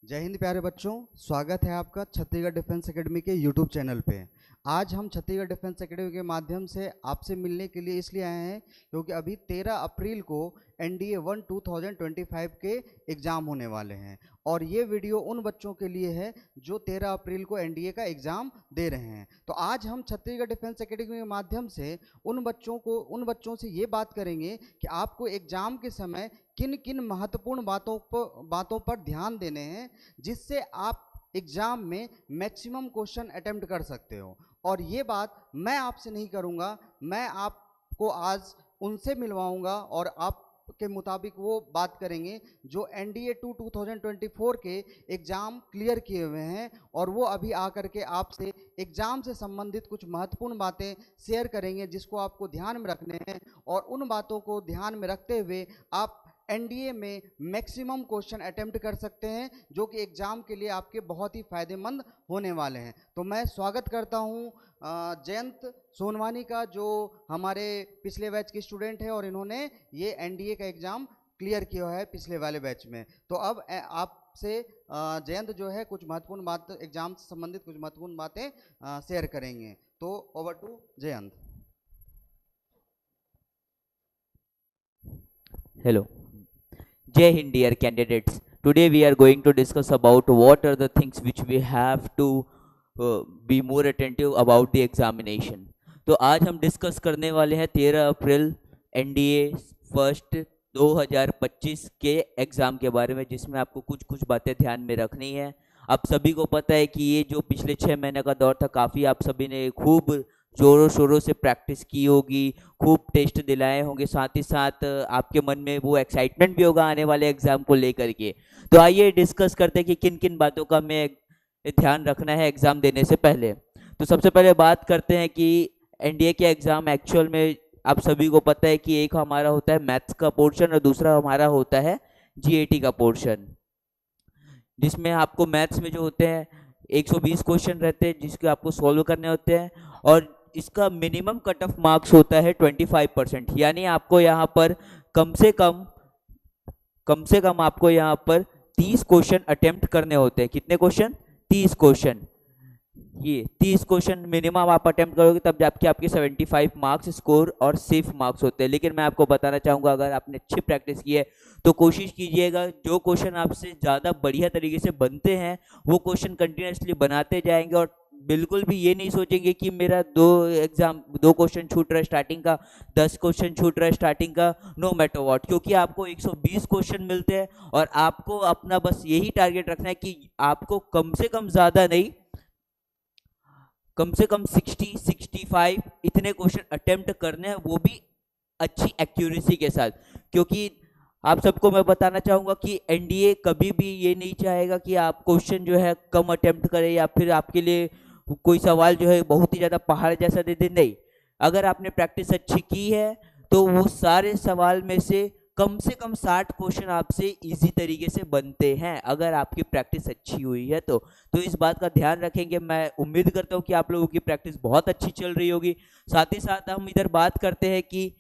जय हिंद प्यारे बच्चों, स्वागत है आपका छत्तीसगढ़ डिफेंस एकेडमी के यूट्यूब चैनल पे। आज हम छत्तीसगढ़ डिफेंस एकेडमी के माध्यम से आपसे मिलने के लिए इसलिए आए हैं क्योंकि अभी 13 अप्रैल को NDA 1 2025 के एग्ज़ाम होने वाले हैं और ये वीडियो उन बच्चों के लिए है जो 13 अप्रैल को NDA का एग्ज़ाम दे रहे हैं। तो आज हम छत्तीसगढ़ डिफेंस एकेडमी के माध्यम से उन बच्चों से ये बात करेंगे कि आपको एग्ज़ाम के समय किन किन महत्वपूर्ण बातों पर ध्यान देने हैं जिससे आप एग्जाम में मैक्सिमम क्वेश्चन अटेम्प्ट कर सकते हो। और ये बात मैं आपसे नहीं करूंगा, मैं आपको आज उनसे मिलवाऊंगा और आपके मुताबिक वो बात करेंगे जो NDA 2 2024 के एग्ज़ाम क्लियर किए हुए हैं और वो अभी आकर के आपसे एग्ज़ाम से संबंधित कुछ महत्वपूर्ण बातें शेयर करेंगे जिसको आपको ध्यान में रखने हैं और उन बातों को ध्यान में रखते हुए आप NDA में मैक्सिमम क्वेश्चन अटेम्प्ट कर सकते हैं जो कि एग्ज़ाम के लिए आपके बहुत ही फायदेमंद होने वाले हैं। तो मैं स्वागत करता हूं जयंत सोनवानी का, जो हमारे पिछले बैच के स्टूडेंट है और इन्होंने ये NDA का एग्ज़ाम क्लियर किया है पिछले वाले बैच में। तो अब आपसे जयंत जो है कुछ महत्वपूर्ण बात एग्ज़ाम से संबंधित कुछ महत्वपूर्ण बातें शेयर करेंगे। तो over to Jayant. Hello. Jai Hind, dear candidates. Today we are going to discuss about what are the things which we have to be more attentive about the examination. तो आज हम डिस्कस करने वाले हैं 13 अप्रैल NDA फर्स्ट 2025 के exam के बारे में, जिसमें आपको कुछ कुछ बातें ध्यान में रखनी है। आप सभी को पता है कि ये जो पिछले 6 महीने का दौर था, काफ़ी आप सभी ने खूब जोरों शोरों से प्रैक्टिस की होगी, खूब टेस्ट दिलाए होंगे, साथ ही साथ आपके मन में वो एक्साइटमेंट भी होगा आने वाले एग्जाम को लेकर के। तो आइए डिस्कस करते हैं कि किन किन बातों का हमें ध्यान रखना है एग्जाम देने से पहले। तो सबसे पहले बात करते हैं कि NDA के एग्जाम एक्चुअल में आप सभी को पता है कि एक हमारा होता है मैथ्स का पोर्शन और दूसरा हमारा होता है GAT का पोर्शन, जिसमें आपको मैथ्स में जो होते हैं 120 क्वेश्चन रहते हैं जिसके आपको सॉल्व करने होते हैं और इसका मिनिमम कट ऑफ मार्क्स होता है 25%। यानी आपको यहाँ पर कम से कम आपको यहाँ पर 30 क्वेश्चन अटेम्प्ट करने होते हैं। कितने क्वेश्चन? 30 क्वेश्चन। ये 30 क्वेश्चन मिनिमम आप अटेम्प्ट करोगे तब जाके आपके 75 मार्क्स स्कोर और सेफ मार्क्स होते हैं। लेकिन मैं आपको बताना चाहूँगा, अगर आपने अच्छी प्रैक्टिस की है तो कोशिश कीजिएगा जो क्वेश्चन आपसे ज़्यादा बढ़िया तरीके से बनते हैं वो क्वेश्चन कंटिन्यूसली बनाते जाएंगे और बिल्कुल भी ये नहीं सोचेंगे कि मेरा दो क्वेश्चन छूट रहा है स्टार्टिंग का, 10 क्वेश्चन छूट रहा है स्टार्टिंग का, नो मैटर व्हाट, क्योंकि आपको 120 क्वेश्चन मिलते हैं और आपको अपना बस यही टारगेट रखना है कि आपको कम से कम ज़्यादा नहीं, कम से कम 60-65 इतने क्वेश्चन अटेम्प्ट करने हैं, वो भी अच्छी एक्यूरेसी के साथ। क्योंकि आप सबको मैं बताना चाहूँगा कि NDA कभी भी ये नहीं चाहेगा कि आप क्वेश्चन जो है कम अटेम्प्ट करें या फिर आपके लिए कोई सवाल जो है बहुत ही ज़्यादा पहाड़ जैसा दे दे। नहीं, अगर आपने प्रैक्टिस अच्छी की है तो वो सारे सवाल में से कम 60 क्वेश्चन आपसे इजी तरीके से बनते हैं अगर आपकी प्रैक्टिस अच्छी हुई है तो इस बात का ध्यान रखेंगे। मैं उम्मीद करता हूँ कि आप लोगों की प्रैक्टिस बहुत अच्छी चल रही होगी। साथ ही साथ हम इधर बात करते हैं कि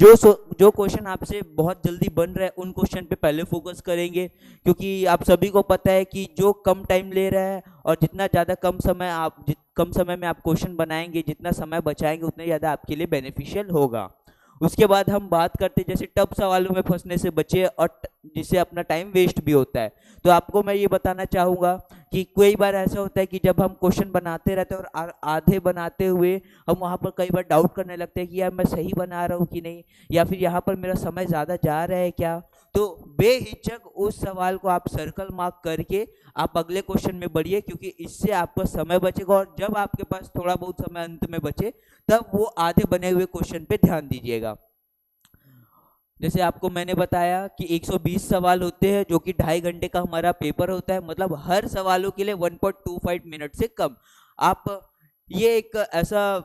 जो क्वेश्चन आपसे बहुत जल्दी बन रहा है उन क्वेश्चन पे पहले फोकस करेंगे, क्योंकि आप सभी को पता है कि जो कम टाइम ले रहा है और जितना ज़्यादा कम समय में आप क्वेश्चन बनाएंगे, जितना समय बचाएंगे उतने ज़्यादा आपके लिए बेनिफिशियल होगा। उसके बाद हम बात करते हैं जैसे टफ सवालों में फंसने से बचे और जिससे अपना टाइम वेस्ट भी होता है। तो आपको मैं ये बताना चाहूँगा कि कई बार ऐसा होता है कि जब हम क्वेश्चन बनाते रहते हैं और आधे बनाते हुए हम वहाँ पर कई बार डाउट करने लगते हैं कि यार मैं सही बना रहा हूँ कि नहीं, या फिर यहाँ पर मेरा समय ज़्यादा जा रहा है क्या। तो बेहिचक उस सवाल को आप सर्कल मार्क करके आप अगले क्वेश्चन में बढ़िए, क्योंकि इससे आपका समय बचेगा और जब आपके पास थोड़ा बहुत समय अंत में बचे तब वो आधे बने हुए क्वेश्चन पे ध्यान दीजिएगा। जैसे आपको मैंने बताया कि 120 सवाल होते हैं जो कि 2.5 घंटे का हमारा पेपर होता है, मतलब हर सवालों के लिए 1.25 मिनट से कम। आप ये एक ऐसा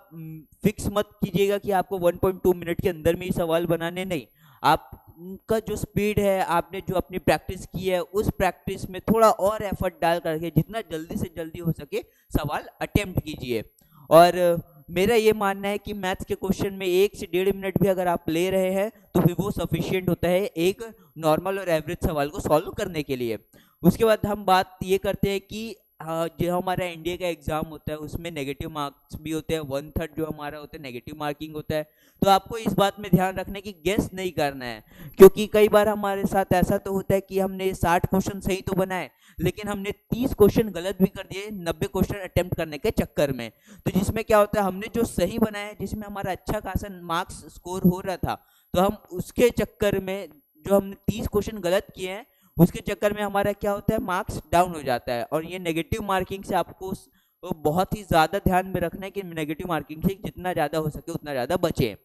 फिक्स मत कीजिएगा कि आपको 1.2 मिनट के अंदर में ही सवाल बनाने, नहीं, आपका जो स्पीड है, आपने जो अपनी प्रैक्टिस की है उस प्रैक्टिस में थोड़ा और एफर्ट डाल करके जितना जल्दी से जल्दी हो सके सवाल अटेम्प्ट कीजिए। और मेरा ये मानना है कि मैथ्स के क्वेश्चन में 1 से 1.5 मिनट भी अगर आप ले रहे हैं तो फिर वो सफिशिएंट होता है एक नॉर्मल और एवरेज सवाल को सॉल्व करने के लिए। उसके बाद हम बात ये करते हैं कि जो हमारा एनडीए का एग्जाम होता है उसमें नेगेटिव मार्क्स भी होते हैं, 1/3 जो हमारा होता है नेगेटिव मार्किंग होता है। तो आपको इस बात में ध्यान रखना है कि गेस नहीं करना है, क्योंकि कई बार हमारे साथ ऐसा तो होता है कि हमने 60 क्वेश्चन सही तो बनाए लेकिन हमने 30 क्वेश्चन गलत भी कर दिए 90 क्वेश्चन अटेम्प्ट करने के चक्कर में। तो जिसमें क्या होता है, हमने जो सही बनाया है जिसमें हमारा अच्छा खासा मार्क्स स्कोर हो रहा था, तो हम उसके चक्कर में जो हमने 30 क्वेश्चन गलत किए हैं उसके चक्कर में हमारा क्या होता है, मार्क्स डाउन हो जाता है। और ये नेगेटिव मार्किंग से आपको तो बहुत ही ज़्यादा ध्यान में रखना है कि नेगेटिव मार्किंग से जितना ज़्यादा हो सके उतना ज़्यादा बचे।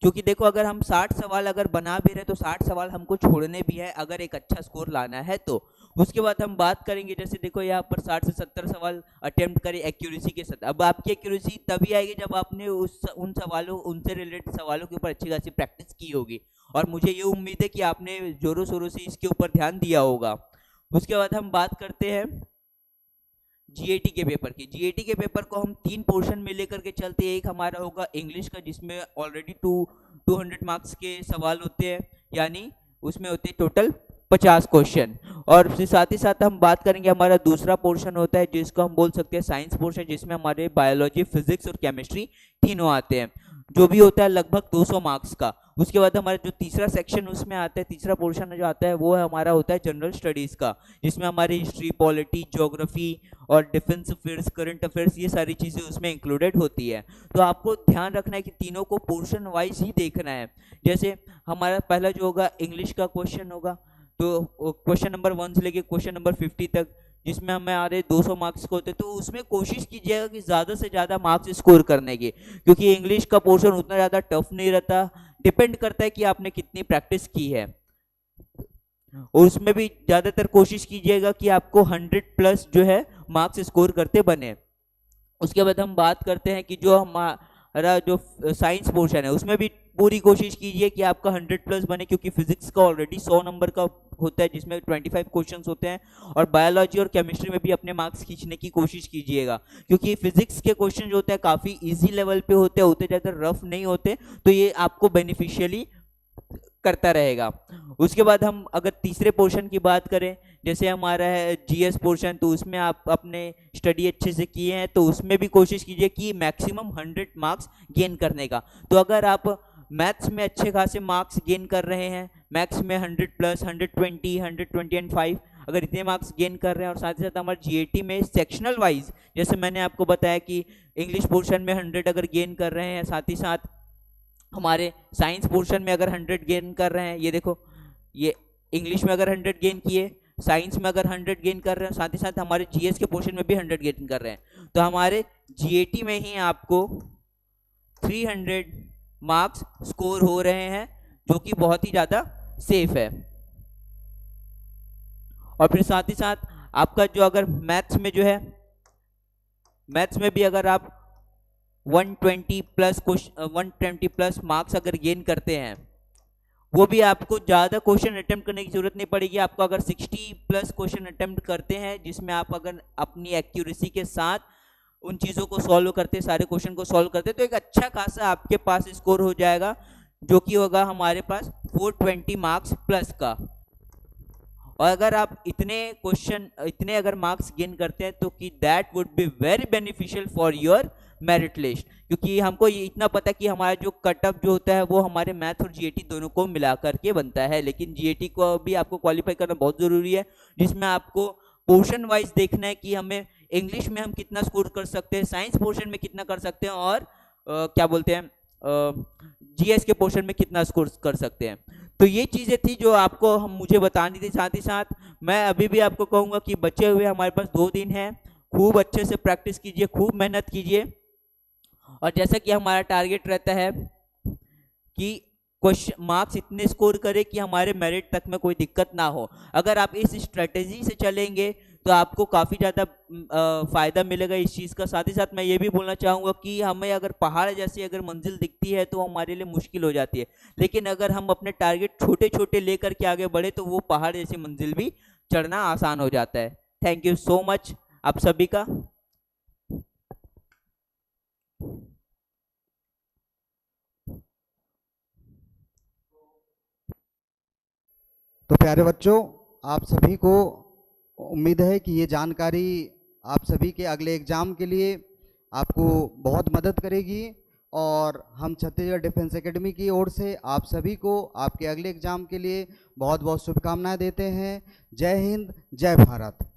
क्योंकि देखो अगर हम 60 सवाल अगर बना भी रहे तो 60 सवाल हमको छोड़ने भी है अगर एक अच्छा स्कोर लाना है तो। उसके बाद हम बात करेंगे, जैसे देखो यहाँ पर 60 से 70 सवाल अटेम्प्ट करें एक्यूरेसी के साथ। अब आपकी एक्यूरेसी तभी आएगी जब आपने उन सवालों उनसे रिलेटेड सवालों के ऊपर अच्छी खासी प्रैक्टिस की होगी, और मुझे ये उम्मीद है कि आपने जोरों शोरों से इसके ऊपर ध्यान दिया होगा। उसके बाद हम बात करते हैं जीएटी के पेपर की। जीएटी के पेपर को हम 3 पोर्शन में लेकर के चलते हैं। एक हमारा होगा इंग्लिश का जिसमें ऑलरेडी 200 मार्क्स के सवाल होते हैं, यानी उसमें होते हैं टोटल 50 क्वेश्चन। और उसके साथ ही साथ हम बात करेंगे हमारा दूसरा पोर्शन होता है जिसको हम बोल सकते हैं साइंस पोर्शन, जिसमें हमारे बायोलॉजी, फिजिक्स और केमिस्ट्री तीनों आते हैं, जो भी होता है लगभग 200 मार्क्स का। उसके बाद हमारा जो तीसरा सेक्शन उसमें आता है, तीसरा पोर्शन जो आता है वो है हमारा होता है जनरल स्टडीज़ का, जिसमें हमारी हिस्ट्री, पॉलिटी, ज्योग्राफी और डिफेंस अफेयर्स, करंट अफेयर्स, ये सारी चीज़ें उसमें इंक्लूडेड होती है। तो आपको ध्यान रखना है कि तीनों को पोर्शन वाइज ही देखना है। जैसे हमारा पहला जो होगा इंग्लिश का क्वेश्चन होगा, तो क्वेश्चन नंबर 1 से लेके क्वेश्चन नंबर 50 तक, जिसमें हमें आ रहे 200 मार्क्स को होते, तो उसमें कोशिश कीजिएगा कि ज़्यादा से ज़्यादा मार्क्स स्कोर करने की, क्योंकि इंग्लिश का पोर्शन उतना ज़्यादा टफ नहीं रहता, डिपेंड करता है कि आपने कितनी प्रैक्टिस की है। और उसमें भी ज़्यादातर कोशिश कीजिएगा कि आपको 100+ जो है मार्क्स स्कोर करते बने। उसके बाद हम बात करते हैं कि जो हमारा जो साइंस पोर्शन है उसमें भी पूरी कोशिश कीजिए कि आपका 100+ बने, क्योंकि फिजिक्स का ऑलरेडी 100 नंबर का होता है जिसमें 25 क्वेश्चंस होते हैं, और बायोलॉजी और केमिस्ट्री में भी अपने मार्क्स खींचने की कोशिश कीजिएगा, क्योंकि फिजिक्स के क्वेश्चन जो होते हैं काफ़ी ईजी लेवल पे होते हैं, उतने ज़्यादा रफ नहीं होते, तो ये आपको बेनिफिशियली करता रहेगा। उसके बाद हम अगर तीसरे पोर्शन की बात करें, जैसे हमारा है जीएस पोर्शन, तो उसमें आप अपने स्टडी अच्छे से किए हैं तो उसमें भी कोशिश कीजिए कि मैक्सिमम 100 मार्क्स गेन करने का। तो अगर आप मैथ्स में अच्छे खासे मार्क्स गेन कर रहे हैं, मैथ्स में 100+, 120, 120 अगर इतने मार्क्स गेन कर रहे हैं, और साथ ही साथ हमारे जीएटी में सेक्शनल वाइज जैसे मैंने आपको बताया कि इंग्लिश पोर्शन में 100 अगर गेन कर रहे हैं, साथ ही साथ हमारे साइंस पोर्शन में अगर 100 गेन कर रहे हैं, ये देखो ये इंग्लिश में अगर 100 गेन किए, साइंस में अगर 100 गेन कर रहे हैं, साथ ही साथ हमारे जीएस के पोर्शन में भी 100 गेन कर रहे हैं, तो हमारे जीएटी में ही आपको 300 मार्क्स स्कोर हो रहे हैं, जो कि बहुत ही ज़्यादा सेफ है। और फिर साथ ही साथ आपका जो अगर मैथ्स में जो है, मैथ्स में भी अगर आप 120+ मार्क्स अगर गेन करते हैं, वो भी आपको ज़्यादा क्वेश्चन अटेम्प्ट करने की जरूरत नहीं पड़ेगी। आपको अगर 60+ क्वेश्चन अटेम्प्ट करते हैं, जिसमें आप अगर अपनी एक्यूरेसी के साथ उन चीज़ों को सॉल्व करते, सारे क्वेश्चन को सॉल्व करते, तो एक अच्छा खासा आपके पास स्कोर हो जाएगा, जो कि होगा हमारे पास 420 मार्क्स प्लस का। और अगर आप इतने अगर मार्क्स गेन करते हैं, तो कि that would be very beneficial for your merit list, क्योंकि हमको ये इतना पता है कि हमारा जो कटअप जो होता है वो हमारे मैथ और जीएटी दोनों को मिला करके बनता है, लेकिन जीएटी को भी आपको क्वालिफाई करना बहुत ज़रूरी है, जिसमें आपको पोर्शन वाइज देखना है कि हमें इंग्लिश में हम कितना स्कोर कर सकते हैं, साइंस पोर्शन में कितना कर सकते हैं, और क्या बोलते हैं जीएस के पोर्शन में कितना स्कोर कर सकते हैं। तो ये चीज़ें थी जो आपको मुझे बतानी थी। साथ ही साथ मैं अभी भी आपको कहूँगा कि बचे हुए हमारे पास 2 दिन हैं, खूब अच्छे से प्रैक्टिस कीजिए, खूब मेहनत कीजिए, और जैसा कि हमारा टारगेट रहता है कि क्वेश्चन मार्क्स इतने स्कोर करें कि हमारे मेरिट तक में कोई दिक्कत ना हो। अगर आप इस स्ट्रेटेजी से चलेंगे तो आपको काफ़ी ज़्यादा फ़ायदा मिलेगा इस चीज़ का। साथ ही साथ मैं ये भी बोलना चाहूँगा कि हमें अगर पहाड़ जैसी अगर मंजिल दिखती है तो हमारे लिए मुश्किल हो जाती है, लेकिन अगर हम अपने टारगेट छोटे छोटे लेकर के आगे बढ़े तो वो पहाड़ जैसी मंजिल भी चढ़ना आसान हो जाता है। थैंक यू सो मच आप सभी का। तो प्यारे बच्चों, आप सभी को उम्मीद है कि ये जानकारी आप सभी के अगले एग्ज़ाम के लिए आपको बहुत मदद करेगी, और हम छत्तीसगढ़ डिफेंस एकेडमी की ओर से आप सभी को आपके अगले एग्ज़ाम के लिए बहुत बहुत शुभकामनाएं देते हैं। जय हिंद, जय भारत।